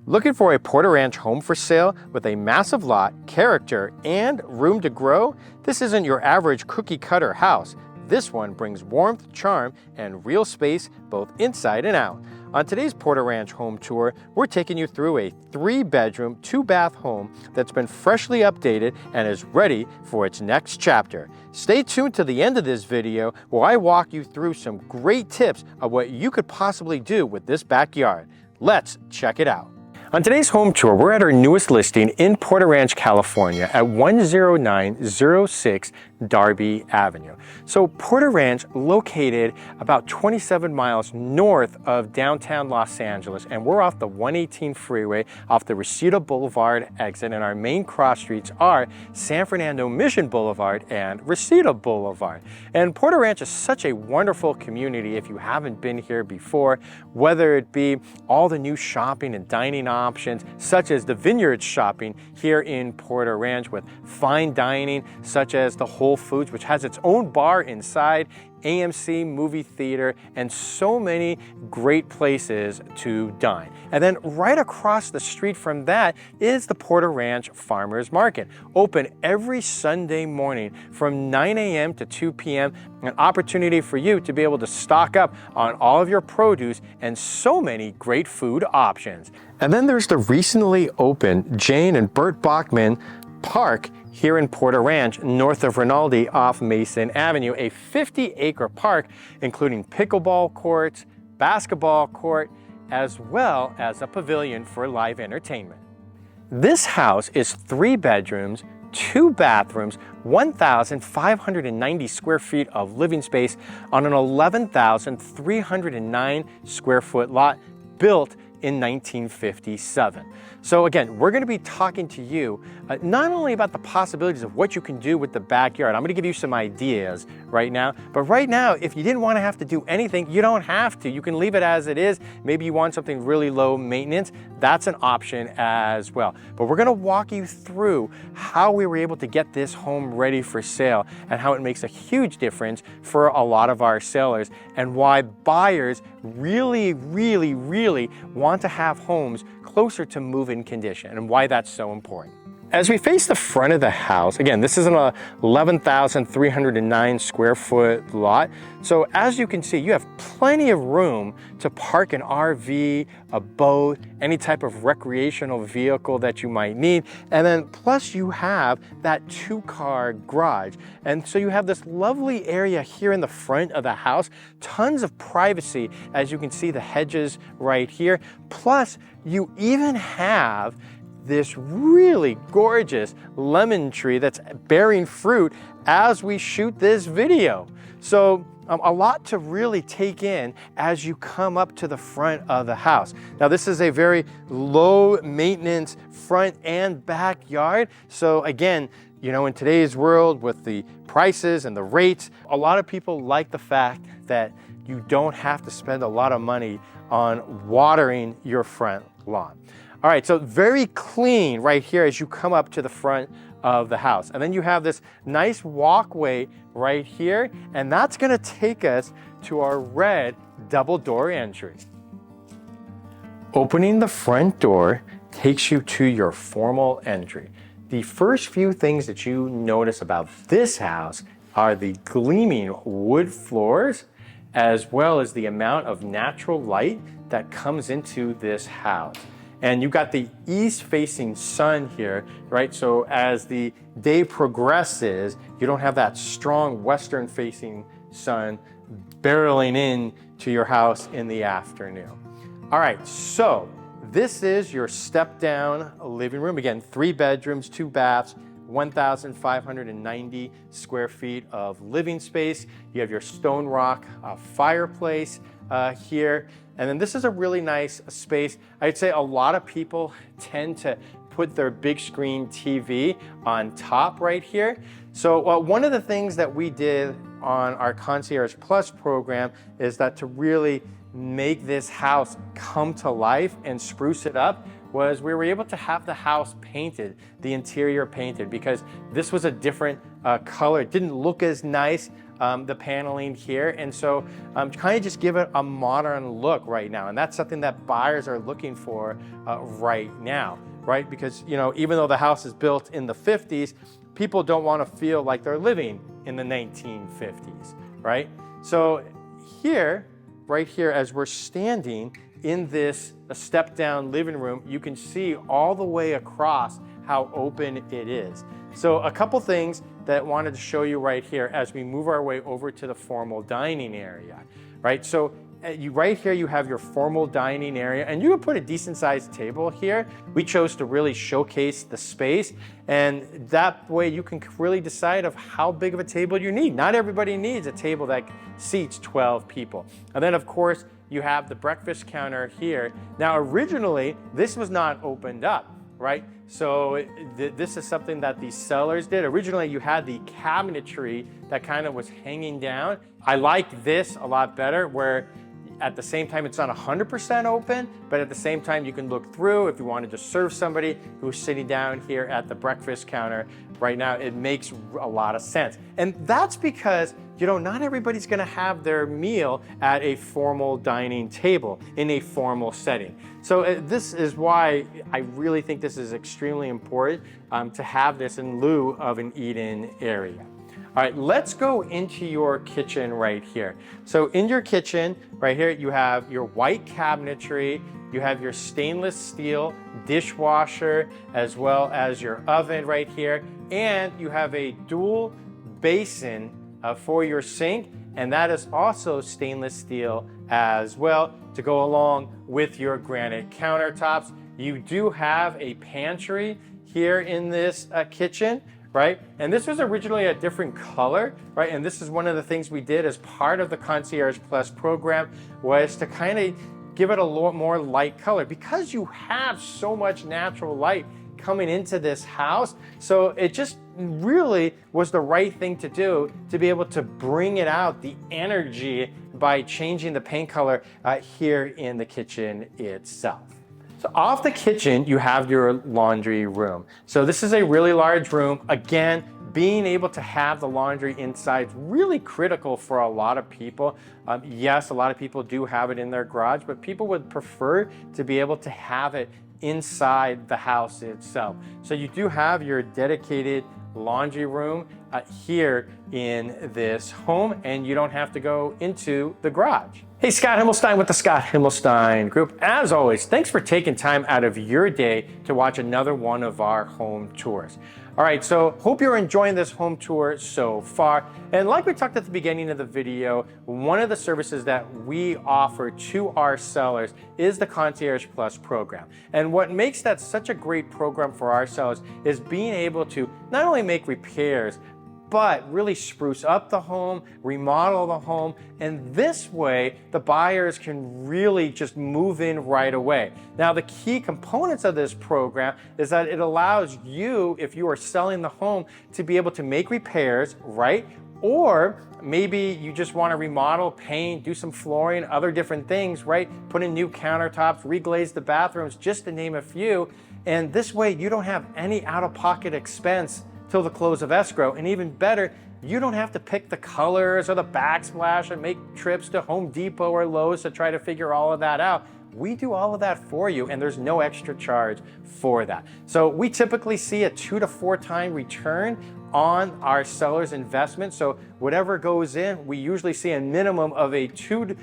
Looking for a Porter Ranch home for sale with a massive lot, character, and room to grow? This isn't your average cookie cutter house. This one brings warmth, charm, and real space both inside and out. On today's Porter Ranch home tour, we're taking you through a 3-bedroom, 2-bath home that's been freshly updated and is ready for its next chapter. Stay tuned to the end of this video where I walk you through some great tips of what you could possibly do with this backyard. Let's check it out. On today's home tour, we're at our newest listing in Porter Ranch, California at 10906 Darby Avenue. So Porter Ranch, located about 27 miles north of downtown Los Angeles, and we're off the 118 freeway off the Reseda Boulevard exit, and our main cross streets are San Fernando Mission Boulevard and Reseda Boulevard. And Porter Ranch is such a wonderful community if you haven't been here before, whether it be all the new shopping and dining options, such as the Vineyard shopping here in Porter Ranch with fine dining, such as the Whole Foods, which has its own bar inside, AMC movie theater, and so many great places to dine. And then right across the street from that is the Porter Ranch Farmers Market, open every Sunday morning from 9 a.m. to 2 p.m., an opportunity for you to be able to stock up on all of your produce and so many great food options. And then there's the recently opened Jane and Bert Bachman Park here in Porter Ranch, north of Rinaldi off Mason Avenue, a 50-acre park including pickleball courts, basketball court, as well as a pavilion for live entertainment. This house is 3 bedrooms, 2 bathrooms, 1,590 square feet of living space on an 11,309 square foot lot built in 1957. So again, we're going to be talking to you not only about the possibilities of what you can do with the backyard. I'm going to give you some ideas right now, but right now, if you didn't want to have to do anything, you don't have to. You can leave it as it is. Maybe you want something really low maintenance. That's an option as well. But we're going to walk you through how we were able to get this home ready for sale and how it makes a huge difference for a lot of our sellers and why buyers really want to have homes closer to move-in condition and why that's so important. As we face the front of the house, again, this is an 11,309 square foot lot. So as you can see, you have plenty of room to park an RV, a boat, any type of recreational vehicle that you might need. And then plus you have that 2-car garage. And so you have this lovely area here in the front of the house, tons of privacy, as you can see the hedges right here. Plus you even have this really gorgeous lemon tree that's bearing fruit as we shoot this video. So a lot to really take in as you come up to the front of the house. Now this is a very low maintenance front and backyard. So again, you know, in today's world with the prices and the rates, a lot of people like the fact that you don't have to spend a lot of money on watering your front lawn. All right, so very clean right here as you come up to the front of the house. And then you have this nice walkway right here, and that's gonna take us to our red double door entry. Opening the front door takes you to your formal entry. The first few things that you notice about this house are the gleaming wood floors, as well as the amount of natural light that comes into this house. And you've got the east-facing sun here, right? So as the day progresses, you don't have that strong western-facing sun barreling in to your house in the afternoon. All right, so this is your step-down living room. Again, 3 bedrooms, 2 baths, 1,590 square feet of living space. You have your stone rock fireplace here. And then this is a really nice space. I'd say a lot of people tend to put their big screen TV on top right here. So one of the things that we did on our Concierge Plus program is that to really make this house come to life and spruce it up was we were able to have the house painted, the interior painted, because this was a different color. It didn't look as nice the paneling here. And so kind of just give it a modern look right now. And that's something that buyers are looking for right now, right? Because, you know, even though the house is built in the 50s, people don't want to feel like they're living in the 1950s, right? So here, right here, as we're standing in this step down living room, you can see all the way across how open it is. So a couple things that I wanted to show you right here as we move our way over to the formal dining area, right? So right here you have your formal dining area, and you can put a decent sized table here. We chose to really showcase the space, and that way you can really decide of how big of a table you need. Not everybody needs a table that seats 12 people. And then of course you have the breakfast counter here. Now originally this was not opened up, right? So this is something that the sellers did. Originally you had the cabinetry that kind of was hanging down. I like this a lot better, where at the same time it's not 100% open, but at the same time you can look through if you wanted to serve somebody who's sitting down here at the breakfast counter. Right now it makes a lot of sense. And that's because, you know, not everybody's gonna have their meal at a formal dining table in a formal setting. So this is why I really think this is extremely important to have this in lieu of an eat-in area. All right, let's go into your kitchen right here. So in your kitchen right here, you have your white cabinetry, you have your stainless steel dishwasher, as well as your oven right here, and you have a dual basin for your sink, and that is also stainless steel as well to go along with your granite countertops. You do have a pantry here in this kitchen, right? And this was originally a different color, right? And this is one of the things we did as part of the Concierge Plus program, was to kind of give it a lot more light color, because you have so much natural light coming into this house. So it just really was the right thing to do to be able to bring it out, the energy, by changing the paint color here in the kitchen itself. So off the kitchen, you have your laundry room. So this is a really large room. Again, being able to have the laundry inside is really critical for a lot of people. Yes, a lot of people do have it in their garage, but people would prefer to be able to have it inside the house itself. So you do have your dedicated laundry room here in this home, and you don't have to go into the garage. Hey, Scott Himmelstein with the Scott Himmelstein Group. As always, thanks for taking time out of your day to watch another one of our home tours. All right, so hope you're enjoying this home tour so far. And like we talked at the beginning of the video, one of the services that we offer to our sellers is the Concierge Plus program. And what makes that such a great program for our sellers is being able to not only make repairs, but really spruce up the home, remodel the home, and this way the buyers can really just move in right away. Now, the key components of this program is that it allows you, if you are selling the home, to be able to make repairs, right? Or maybe you just want to remodel, paint, do some flooring, other different things, right? Put in new countertops, reglaze the bathrooms, just to name a few. And this way you don't have any out-of-pocket expense till the close of escrow. And even better, you don't have to pick the colors or the backsplash and make trips to Home Depot or Lowe's to try to figure all of that out. We do all of that for you, and there's no extra charge for that. So we typically see a 2 to 4 time return on our seller's investment. So whatever goes in, we usually see a minimum of a 2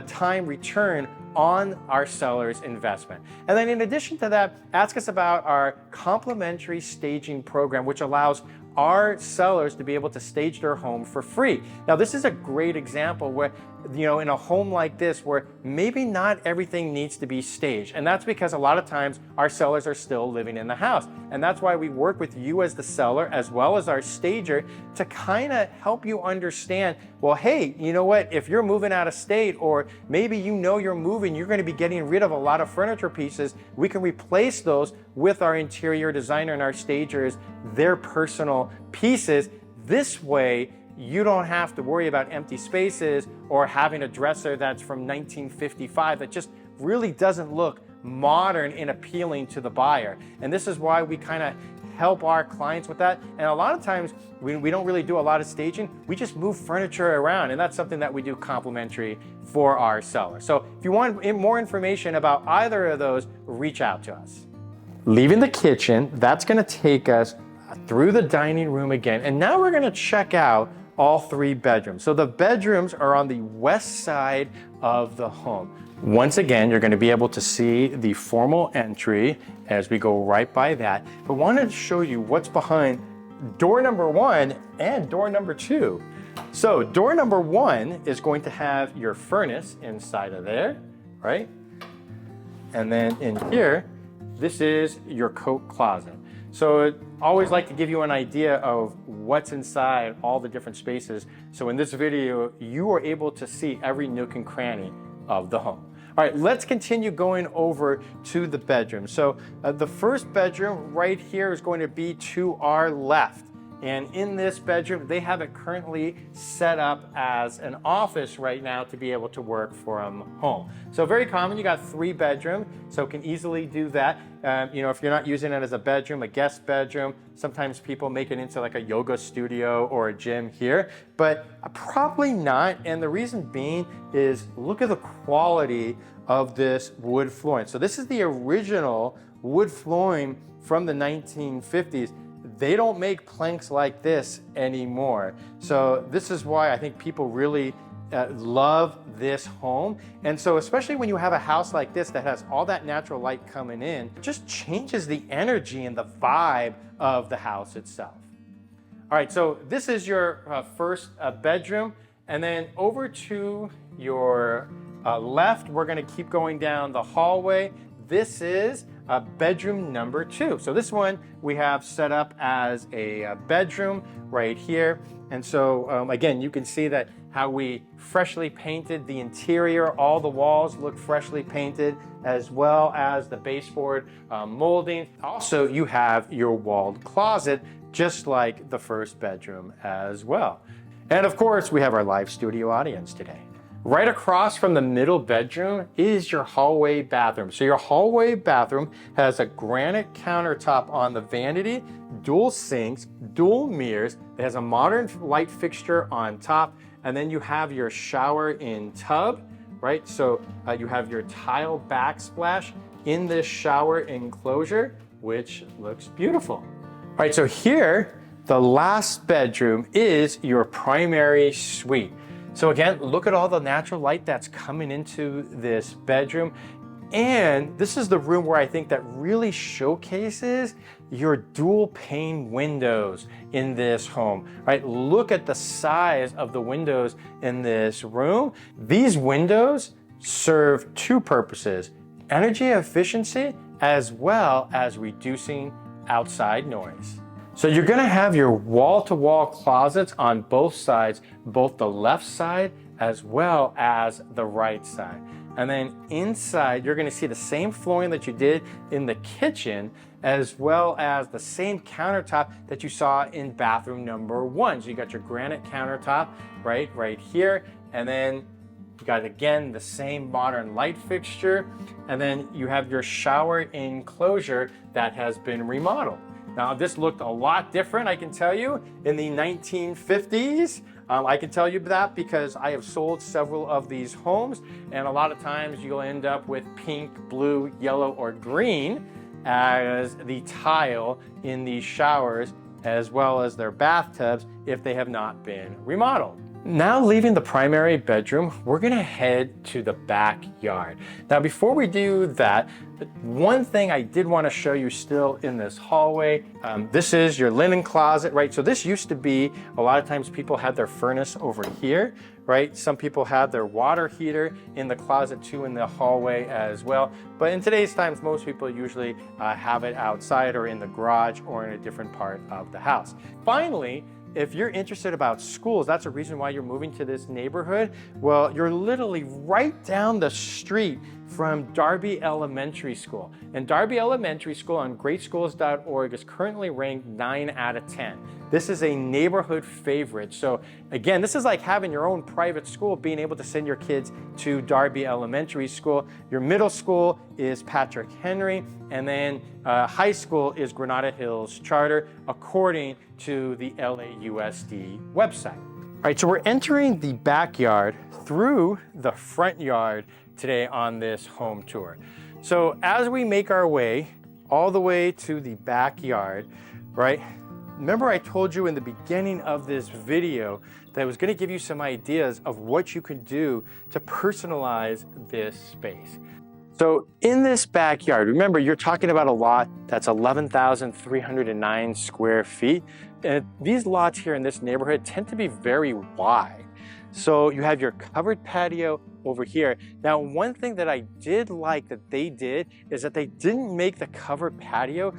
time return on our seller's investment. And then in addition to that, ask us about our complimentary staging program, which allows our sellers to be able to stage their home for free. Now, this is a great example where, you know, in a home like this, where maybe not everything needs to be staged. And that's because a lot of times our sellers are still living in the house. And that's why we work with you as the seller, as well as our stager, to kind of help you understand, well, hey, you know what, if you're moving out of state, or maybe you know you're moving, you're going to be getting rid of a lot of furniture pieces, we can replace those with our interior designer and our stagers, their personal pieces. This way, you don't have to worry about empty spaces or having a dresser that's from 1955 that just really doesn't look modern and appealing to the buyer. And this is why we kind of help our clients with that. And a lot of times we don't really do a lot of staging. We just move furniture around, and that's something that we do complimentary for our sellers. So if you want more information about either of those, reach out to us. Leaving the kitchen, that's going to take us through the dining room again. And now we're going to check out all 3 bedrooms. So the bedrooms are on the west side of the home. Once again, you're going to be able to see the formal entry as we go right by that. But I wanted to show you what's behind door number 1 and door number 2. So door number 1 is going to have your furnace inside of there, right? And then in here, this is your coat closet. So I always like to give you an idea of what's inside all the different spaces. So in this video, you are able to see every nook and cranny of the home. All right, let's continue going over to the bedroom. So the first bedroom right here is going to be to our left. And in this bedroom, they have it currently set up as an office right now to be able to work from home. So very common, you got 3 bedrooms, so can easily do that. If you're not using it as a bedroom, a guest bedroom, sometimes people make it into like a yoga studio or a gym here, but probably not. And the reason being is look at the quality of this wood flooring. So this is the original wood flooring from the 1950s. They don't make planks like this anymore. So this is why I think people really love this home. And so especially when you have a house like this that has all that natural light coming in, it just changes the energy and the vibe of the house itself. All right, so this is your first bedroom. And then over to your left, we're gonna keep going down the hallway. This is bedroom number 2. So this one we have set up as a bedroom right here. And so again, you can see that how we freshly painted the interior. All the walls look freshly painted, as well as the baseboard molding. Also, you have your walled closet, just like the first bedroom as well. And of course, we have our live studio audience today. Right across from the middle bedroom is your hallway bathroom. So your hallway bathroom has a granite countertop on the vanity, dual sinks, dual mirrors. It has a modern light fixture on top, and then you have your shower in tub, right? So you have your tile backsplash in this shower enclosure, which looks beautiful. All right, so here, the last bedroom is your primary suite. So again, look at all the natural light that's coming into this bedroom. And this is the room where I think that really showcases your dual pane windows in this home, right? Look at the size of the windows in this room. These windows serve 2 purposes: energy efficiency, as well as reducing outside noise. So you're gonna have your wall-to-wall closets on both sides, both the left side as well as the right side. And then inside, you're gonna see the same flooring that you did in the kitchen, as well as the same countertop that you saw in bathroom number 1. So you got your granite countertop right here. And then you got, again, the same modern light fixture. And then you have your shower enclosure that has been remodeled. Now, this looked a lot different, I can tell you, in the 1950s. I can tell you that because I have sold several of these homes, and a lot of times you'll end up with pink, blue, yellow, or green as the tile in these showers, as well as their bathtubs if they have not been remodeled. Now, leaving the primary bedroom, we're gonna head to the backyard. Now, before we do that, one thing I did wanna show you still in this hallway, this is your linen closet, right? So this used to be, a lot of times people had their furnace over here, right? Some people had their water heater in the closet too, in the hallway as well. But in today's times, most people usually have it outside or in the garage or in a different part of the house. Finally, if you're interested about schools, that's a reason why you're moving to this neighborhood. Well, you're literally right down the street from Darby Elementary School. And Darby Elementary School on greatschools.org is currently ranked 9 out of 10. This is a neighborhood favorite. So again, this is like having your own private school, being able to send your kids to Darby Elementary School. Your middle school is Patrick Henry, and then high school is Granada Hills Charter, according to the LAUSD website. All right, so we're entering the backyard through the front yard today on this home tour. So as we make our way all the way to the backyard, right? Remember I told you in the beginning of this video that I was going to give you some ideas of what you can do to personalize this space. So in this backyard, remember you're talking about a lot that's 11,309 square feet. And these lots here in this neighborhood tend to be very wide. So you have your covered patio over here. Now, one thing that I did like that they did is that they didn't make the covered patio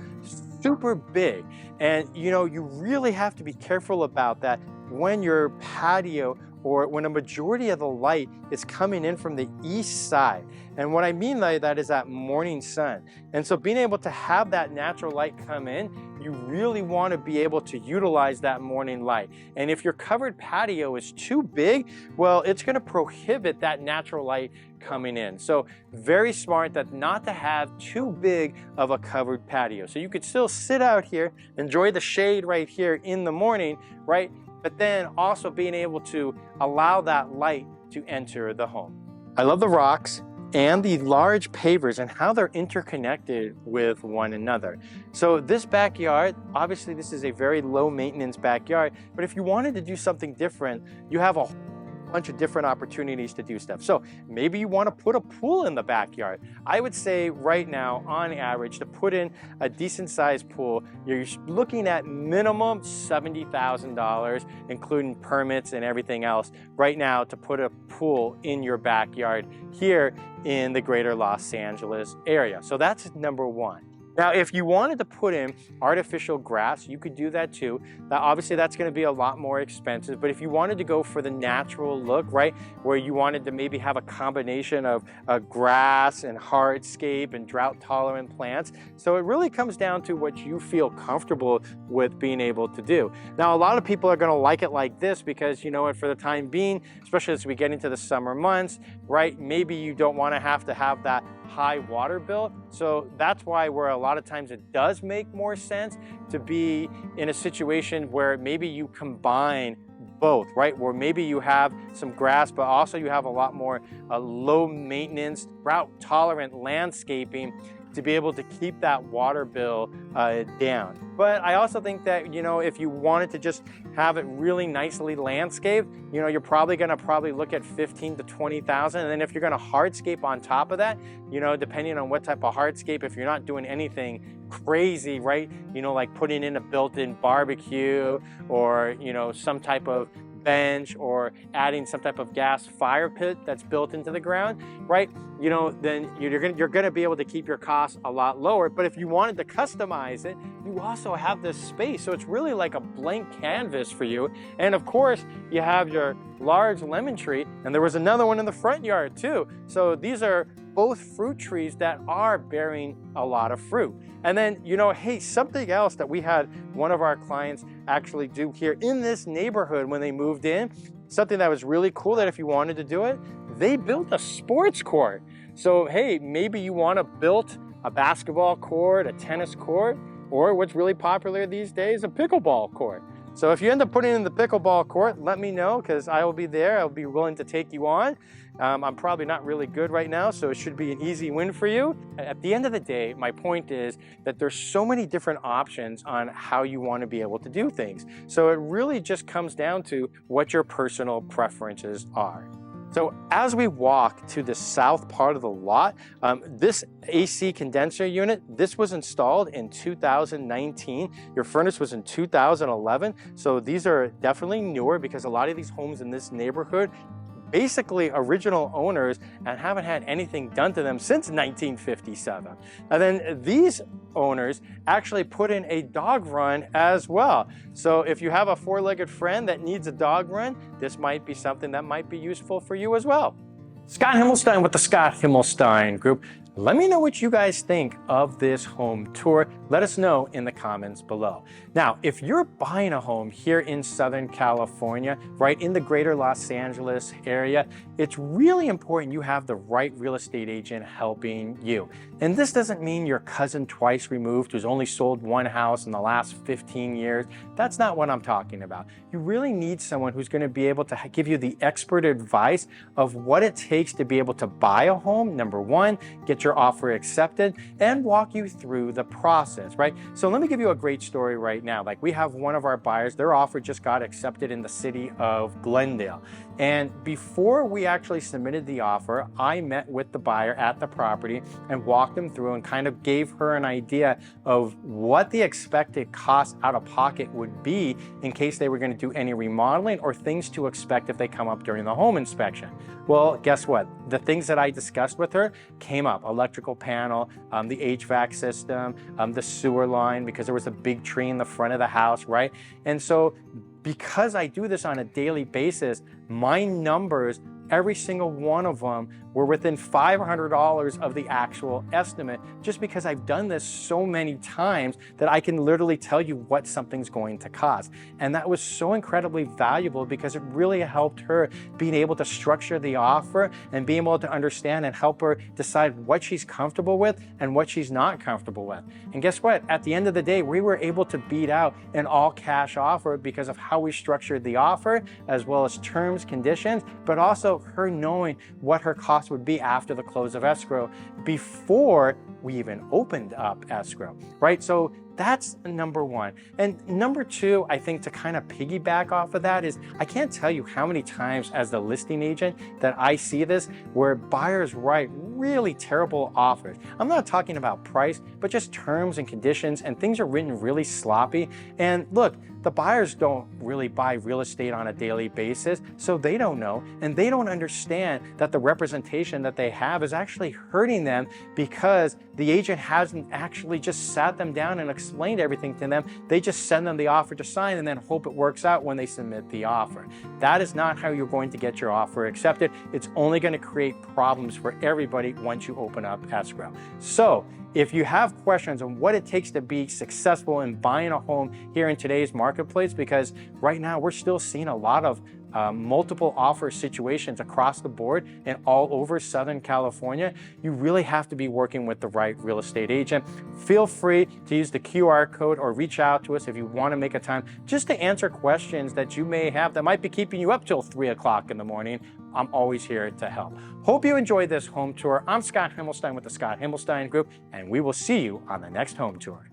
super big. And you know, you really have to be careful about that when your patio or when a majority of the light is coming in from the east side. And what I mean by that is that morning sun. And so being able to have that natural light come in, you really want to be able to utilize that morning light. And if your covered patio is too big, well, it's going to prohibit that natural light coming in. So very smart that not to have too big of a covered patio. So you could still sit out here, enjoy the shade right here in the morning, right? But then also being able to allow that light to enter the home. I love the rocks and the large pavers and how they're interconnected with one another. So this backyard, obviously this is a very low maintenance backyard, but if you wanted to do something different, you have a bunch of different opportunities to do stuff. So maybe you want to put a pool in the backyard. I would say right now, on average, to put in a decent sized pool, you're looking at minimum $70,000, including permits and everything else, right now to put a pool in your backyard here in the greater Los Angeles area. So that's number one. Now, if you wanted to put in artificial grass, you could do that too. Now, obviously, that's going to be a lot more expensive. But if you wanted to go for the natural look, right, where you wanted to maybe have a combination of grass and hardscape and drought-tolerant plants, so it really comes down to what you feel comfortable with being able to do. Now, a lot of people are going to like it like this because, you know what, for the time being, especially as we get into the summer months, right, maybe you don't want to have that high water bill. So that's why where a lot of times it does make more sense to be in a situation where maybe you combine both, right? Where maybe you have some grass, but also you have a lot more low maintenance, drought tolerant landscaping to be able to keep that water bill down. But I also think that, you know, if you wanted to just have it really nicely landscaped, you know, you're probably gonna look at 15 to 20,000. And then if you're gonna hardscape on top of that, you know, depending on what type of hardscape, if you're not doing anything crazy, right? You know, like putting in a built-in barbecue or, you know, some type of bench or adding some type of gas fire pit that's built into the ground, right? You know, then you're gonna be able to keep your costs a lot lower. But if you wanted to customize it, you also have this space. So it's really like a blank canvas for you. And of course, you have your large lemon tree, and there was another one in the front yard too. So these are both fruit trees that are bearing a lot of fruit. And then, you know, hey, something else that we had one of our clients actually do here in this neighborhood when they moved in, something that was really cool that if you wanted to do it, they built a sports court. So, hey, maybe you want to build a basketball court, a tennis court, or what's really popular these days, a pickleball court. So if you end up putting in the pickleball court, let me know because I will be there. I'll be willing to take you on. I'm probably not really good right now, so it should be an easy win for you. At the end of the day, my point is that there's so many different options on how you want to be able to do things. So it really just comes down to what your personal preferences are. So as we walk to the south part of the lot, this AC condenser unit, this was installed in 2019. Your furnace was in 2011. So these are definitely newer because a lot of these homes in this neighborhood, basically original owners and haven't had anything done to them since 1957. And then these owners actually put in a dog run as well. So if you have a four-legged friend that needs a dog run, this might be something that might be useful for you as well. Scott Himmelstein with the Scott Himmelstein Group. Let me know what you guys think of this home tour. Let us know in the comments below. Now, if you're buying a home here in Southern California, right in the greater Los Angeles area, it's really important you have the right real estate agent helping you. And this doesn't mean your cousin twice removed who's only sold one house in the last 15 years. That's not what I'm talking about. You really need someone who's going to be able to give you the expert advice of what it takes to be able to buy a home, number one, get your offer accepted, and walk you through the process, right? So let me give you a great story right now. Like, we have one of our buyers, their offer just got accepted in the city of Glendale. And before we actually submitted the offer, I met with the buyer at the property and walked them through and kind of gave her an idea of what the expected cost out of pocket would be in case they were going to do any remodeling or things to expect if they come up during the home inspection. Well, guess what? The things that I discussed with her came up: electrical panel, the HVAC system, the sewer line, because there was a big tree in the front of the house, right? And so because I do this on a daily basis, my numbers, every single one of them, were within $500 of the actual estimate, just because I've done this so many times that I can literally tell you what something's going to cost. And that was so incredibly valuable because it really helped her being able to structure the offer and being able to understand and help her decide what she's comfortable with and what she's not comfortable with. And guess what? At the end of the day, we were able to beat out an all-cash offer because of how we structured the offer, as well as terms, conditions, but also her knowing what her cost would be after the close of escrow before we even opened up escrow, right? So that's number one. And number two, I think, to kind of piggyback off of that, is I can't tell you how many times as the listing agent that I see this where buyers write really terrible offers. I'm not talking about price, but just terms and conditions, and things are written really sloppy. And look, the buyers don't really buy real estate on a daily basis, so they don't know, and they don't understand that the representation that they have is actually hurting them because the agent hasn't actually just sat them down and explained everything to them. They just send them the offer to sign and then hope it works out when they submit the offer. That is not how you're going to get your offer accepted. It's only going to create problems for everybody once you open up escrow. So if you have questions on what it takes to be successful in buying a home here in today's marketplace, because right now we're still seeing a lot of multiple offer situations across the board and all over Southern California, you really have to be working with the right real estate agent. Feel free to use the QR code or reach out to us if you want to make a time just to answer questions that you may have that might be keeping you up till 3 o'clock in the morning. I'm always here to help. Hope you enjoyed this home tour. I'm Scott Himmelstein with the Scott Himmelstein Group, and we will see you on the next home tour.